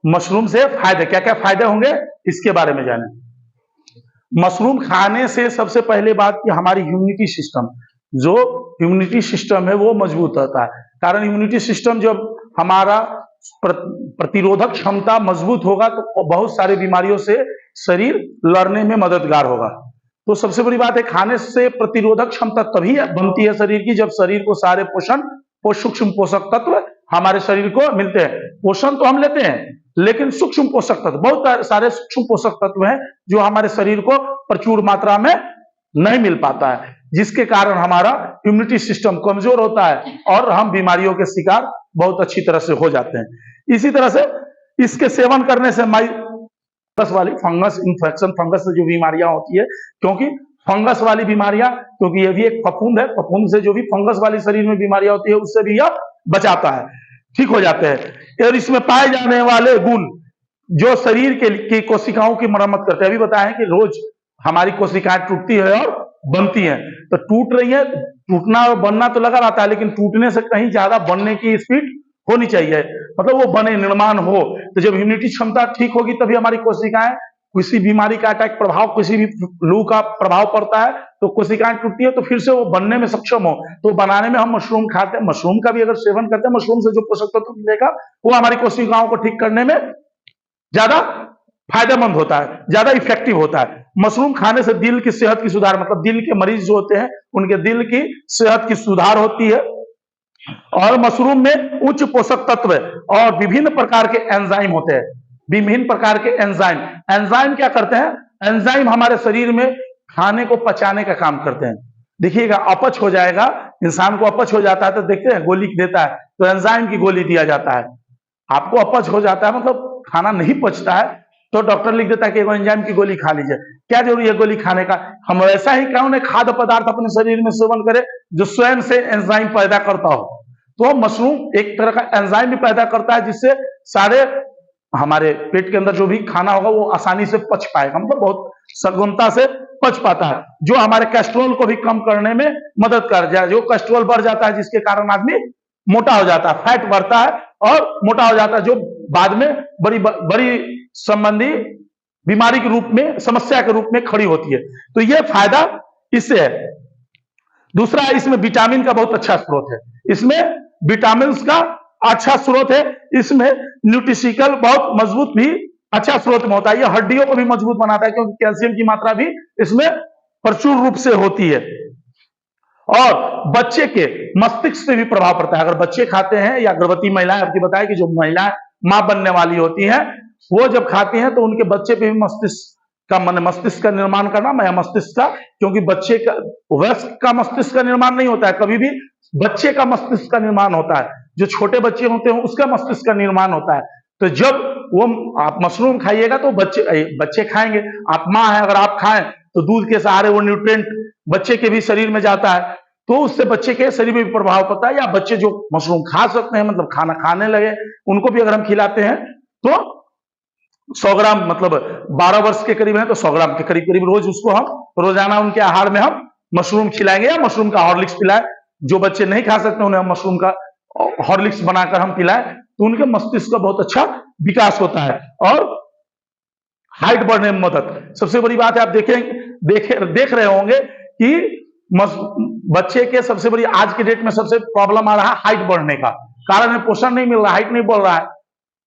Mushroom से फायदे, क्या क्या फायदे होंगे इसके बारे में जाने। मशरूम खाने से सबसे पहले बात कि हमारी इम्यूनिटी सिस्टम, जो इम्यूनिटी सिस्टम है वो मजबूत होता है। कारण इम्यूनिटी सिस्टम जब हमारा प्रतिरोधक क्षमता मजबूत होगा तो बहुत सारी बीमारियों से शरीर लड़ने में मददगार होगा। तो सबसे बड़ी बात है, खाने से प्रतिरोधक क्षमता तभी बनती है शरीर की जब शरीर को सारे पोषण और सूक्ष्म पोषक तत्व हमारे शरीर को मिलते हैं। पोषण तो हम लेते हैं, लेकिन सूक्ष्म पोषक तत्व, बहुत सारे सूक्ष्म पोषक तत्व हैं जो हमारे शरीर को प्रचुर मात्रा में नहीं मिल पाता है, जिसके कारण हमारा इम्यूनिटी सिस्टम कमजोर होता है और हम बीमारियों के शिकार बहुत अच्छी तरह से हो जाते हैं। इसी तरह से इसके सेवन करने से फंगस वाली, फंगस इन्फेक्शन, फंगस से जो बीमारियां होती है, क्योंकि फंगस वाली बीमारियां, क्योंकि ये भी एक फफूंद है, फफूंद से जो भी फंगस वाली शरीर में बीमारियां होती है उससे भी यह बचाता है, ठीक हो जाते हैं। और इसमें पाए जाने वाले गुण जो शरीर की कोशिकाओं की मरम्मत करते हैं। अभी बताएं कि रोज हमारी कोशिकाएं टूटती है और बनती है, तो टूट रही है, टूटना और बनना तो लगा रहता है, लेकिन टूटने से कहीं ज्यादा बनने की स्पीड होनी चाहिए, मतलब वो बने, निर्माण हो। तो जब इम्यूनिटी क्षमता ठीक होगी तभी हमारी कोशिकाएं, किसी बीमारी का अटैक प्रभाव, किसी भी लू का प्रभाव पड़ता है तो कोशिकाएं टूटती है, तो फिर से वो बनने में सक्षम हो। तो बनाने में हम मशरूम खाते हैं, मशरूम का भी अगर सेवन करते हैं, मशरूम से जो पोषक तत्व मिलेगा वो हमारी कोशिकाओं को ठीक करने में ज्यादा फायदेमंद होता है, ज्यादा इफेक्टिव होता है। मशरूम खाने से दिल की सेहत की सुधार, मतलब दिल के मरीज जो होते हैं उनके दिल की सेहत की सुधार होती है। और मशरूम में उच्च पोषक तत्व और विभिन्न प्रकार के एंजाइम होते हैं, विभिन्न प्रकार के एंजाइम। एंजाइम क्या करते हैं? एंजाइम हमारे शरीर में खाने को पचाने का काम करते हैं। देखिएगा, अपच हो जाएगा, इंसान को अपच हो जाता है तो देखते हैं गोली देता है, तो एंजाइम की गोली दिया जाता है। आपको अपच हो जाता है, मतलब खाना नहीं पचता है, तो डॉक्टर लिख देता है कि एंजाइम की गोली खा लीजिए। क्या जरूरी है गोली खाने का? हम ऐसा ही कौन है खाद्य पदार्थ अपने शरीर में सेवन करें जो स्वयं से एंजाइम पैदा करता हो। तो मशरूम एक तरह का एंजाइम भी पैदा करता है, जिससे सारे हमारे पेट के अंदर जो भी खाना होगा वो आसानी से पच पाएगा, मतलब बहुत सगुनता से पच पाता है, जो हमारे कोलेस्ट्रॉल को भी कम करने में मदद कर जाए। जो कोलेस्ट्रॉल बढ़ जाता है जिसके कारण आदमी मोटा हो जाता है, फैट बढ़ता है और मोटा हो जाता है, जो बाद में बड़ी बड़ी संबंधी बीमारी के रूप में, समस्या के रूप में खड़ी होती है। तो यह फायदा इससे है। दूसरा, इसमें विटामिन का बहुत अच्छा स्रोत है, इसमें विटामिन का अच्छा स्रोत है, इसमें न्यूट्रिशिकल बहुत मजबूत भी अच्छा स्रोत में होता है। यह हड्डियों को भी मजबूत बनाता है, क्योंकि कैल्शियम की मात्रा भी इसमें प्रचुर रूप से होती है। और बच्चे के मस्तिष्क से भी प्रभाव पड़ता है। अगर बच्चे खाते हैं या गर्भवती महिलाएं, आपकी बताया कि जो महिलाएं मां बनने वाली होती हैं वो जब खाती हैं तो उनके बच्चे पे भी मस्तिष्क का निर्माण करना, मैं मस्तिष्क का, क्योंकि बच्चे का, वयस्क का मस्तिष्क का निर्माण नहीं होता है, कभी भी बच्चे का मस्तिष्क का निर्माण होता है। जो छोटे बच्चे होते हैं उसका मस्तिष्क का निर्माण होता है। तो जब वो आप मशरूम खाइएगा तो बच्चे खाएंगे, आप माँ है, अगर आप खाएं तो दूध के सहारे वो न्यूट्रिएंट बच्चे के भी शरीर में जाता है, तो उससे बच्चे के शरीर में भी प्रभाव पड़ता है। या बच्चे जो मशरूम खा सकते हैं, मतलब खाना खाने लगे, उनको भी अगर हम खिलाते हैं तो 100 ग्राम, मतलब 12 वर्ष के करीब है तो 100 ग्राम के करीब करीब रोज उसको हम रोजाना उनके आहार में हम मशरूम खिलाएंगे, या मशरूम का हॉर्लिक्स पिलाएं। जो बच्चे नहीं खा सकते उन्हें हम मशरूम का हॉर्लिक्स बनाकर हम पिलाएं, तो उनके मस्तिष्क का बहुत अच्छा विकास होता है और हाइट बढ़ने में मदद। सबसे बड़ी बात है, आप देख रहे होंगे कि बच्चे के सबसे बड़ी आज के डेट में सबसे प्रॉब्लम आ रहा है हाइट बढ़ने का कारण है, पोषण नहीं मिल रहा, हाइट नहीं बढ़ रहा है।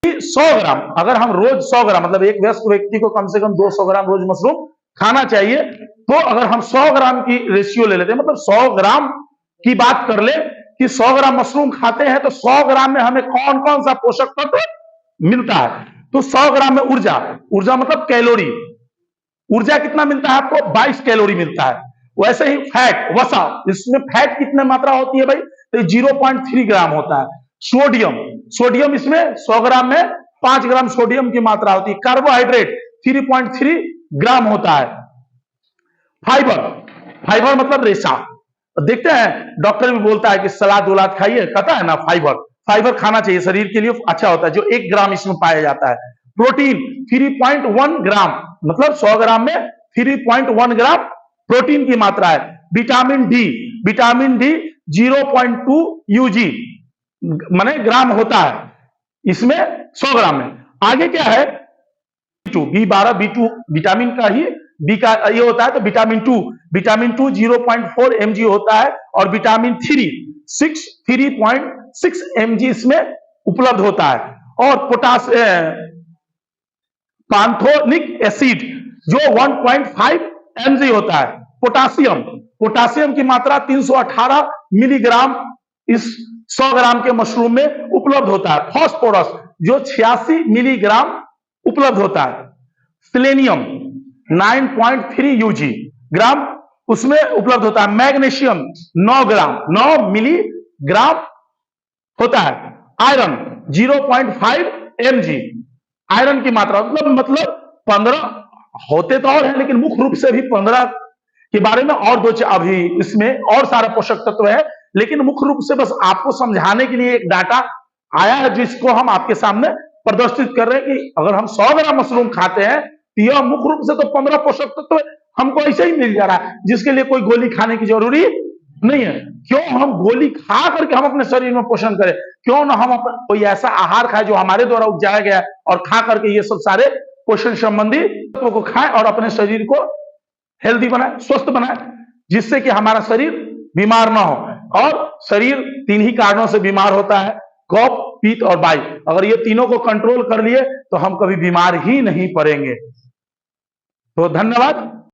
100 ग्राम, अगर हम रोज 100 ग्राम, मतलब एक वयस्क व्यक्ति को कम से कम 200 ग्राम रोज मशरूम खाना चाहिए। तो अगर हम 100 ग्राम की रेशियो ले लेते हैं, मतलब 100 ग्राम की बात कर ले कि 100 ग्राम मशरूम खाते हैं तो 100 ग्राम में हमें कौन कौन सा पोषक तत्व मिलता है। तो 100 ग्राम में ऊर्जा मतलब कैलोरी, ऊर्जा कितना मिलता है आपको? 22 कैलोरी मिलता है। वैसे ही फैट, वसा, इसमें फैट कितने मात्रा होती है भाई? तो 0.3 ग्राम होता है। सोडियम इसमें 100 ग्राम में 5 ग्राम सोडियम की मात्रा होती है। कार्बोहाइड्रेट 3.3 ग्राम होता है। फाइबर मतलब रेशा। देखते हैं डॉक्टर भी बोलता है कि सलाद उलाद खाइए, कहता है ना, फाइबर खाना चाहिए, शरीर के लिए अच्छा होता है, जो 1 ग्राम इसमें पाया जाता है। प्रोटीन 3.1 ग्राम, मतलब 100 ग्राम में 3.1 ग्राम प्रोटीन की मात्रा है। विटामिन डी 0.2 यूजी माने ग्राम होता है इसमें 100 ग्राम में। आगे क्या है, B12 B2 विटामिन का ही बी का ये होता है, तो विटामिन टू 0.4 mg होता है, और विटामिन 3.6 mg इसमें उपलब्ध होता है। और पांथोनिक एसिड जो 1.5 mg होता है। पोटासियम की मात्रा 318 मिलीग्राम इस 100 ग्राम के मशरूम में उपलब्ध होता है। फास्फोरस जो 86 मिलीग्राम उपलब्ध होता है। सेलेनियम 9.3 ग्राम उसमें उपलब्ध होता है। मैग्नीशियम 9 मिलीग्राम होता है। आयरन 0.5 mg आयरन की मात्रा मतलब 15 होते तो और है, लेकिन मुख्य रूप से भी 15 के बारे में और अभी इसमें और सारे पोषक तत्व है, लेकिन मुख्य रूप से बस आपको समझाने के लिए एक डाटा आया है जिसको हम आपके सामने प्रदर्शित कर रहे हैं कि अगर हम 100 ग्राम मशरूम खाते हैं तो यह मुख्य रूप से तो 15 पोषक तत्व हमको ऐसे ही मिल जा रहा है, जिसके लिए कोई गोली खाने की जरूरी नहीं है। क्यों हम गोली खा करके हम अपने शरीर में पोषण करें? क्यों ना हम कोई ऐसा आहार खाएं जो हमारे द्वारा उपजाया गया है और खा करके ये सब सारे पोषण संबंधी तत्वों को खाएं और अपने शरीर को हेल्दी बनाए, स्वस्थ बनाए, जिससे कि हमारा शरीर बीमार ना हो। और शरीर 3 ही कारणों से बीमार होता है, कफ, पित्त और वायु। अगर ये तीनों को कंट्रोल कर लिए तो हम कभी बीमार ही नहीं पड़ेंगे। तो धन्यवाद।